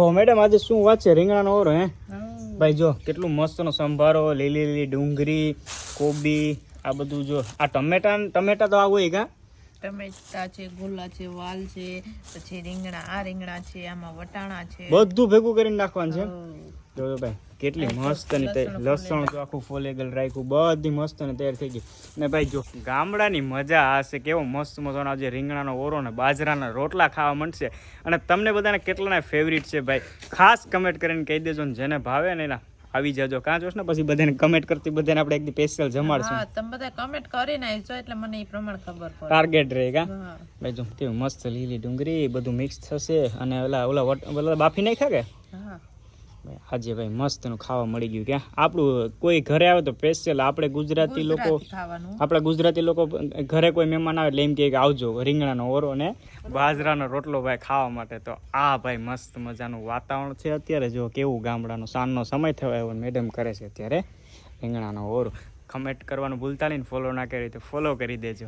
ઓ madam આજે શું વાત છે? રીંગણાનો ઓરો હે ભાઈ? જો કેટલું મસ્તનો સંભારો, લીલી લીલી ડુંગળી, કોબી, આ બધું જો. આ ટમેટા તો આ હોય કા? ટમેટા છે, ગોલા છે, વાલ છે, પછી રીંગણા, આ રીંગણા છે, આમાં વટાણા છે, બધું ભેગું કરીને નાખવાનું છે. જો ભાઈ કેટલી મસ્ત ની લસણ તો આખું ફોલેગલ રાખ્યું, બધી મસ્ત ને તૈયાર થઈ ગઈ. ને ભાઈ જો ગામડાની મજા આ છે, કેવો મસ્ત મજાનો આજે રીંગણાનો ઓરો ને બાજરાના રોટલા ખાવા મળશે. અને તમને બધાને કેટલાના ફેવરિટ છે ભાઈ, ખાસ કમેન્ટ કરીને કહી દેજો ને જેને ભાવે ને એના આવી જાજો. કાં જોશ ને પછી બધાને કમેન્ટ કરતી બધાને આપણે એકદી સ્પેશિયલ જમાડશું. હા, તમે બધા કમેન્ટ કરીને આવજો એટલે મને એ પ્રમાણે ખબર પડે. ટાર્ગેટ રહે કા ભાઈ? જો કેવું મસ્ત લીલી ડુંગળી બધું મિક્સ થશે. અને ઓલા બાફી નાખ્યા કે? હા આજે ભાઈ મસ્ત નું ખાવા મળી ગયું. ક્યાં આપણું કોઈ ઘરે આવે તો સ્પેશિયલ આપણે ગુજરાતી લોકો ઘરે કોઈ મહેમાન આવે એટલે એમ કે આવજો રીંગણાનો ઓરો ને બાજરાનો રોટલો ભાઈ ખાવા માટે. તો આ ભાઈ મસ્ત મજાનું વાતાવરણ છે અત્યારે. જો કેવું ગામડાનો સાંજનો સમય થયો એવો મેડમ કરે છે અત્યારે રીંગણાનો ઓરો. કમેન્ટ કરવાનું ભૂલતા નહીં, ફોલો ના કરી તો ફોલો કરી દેજો.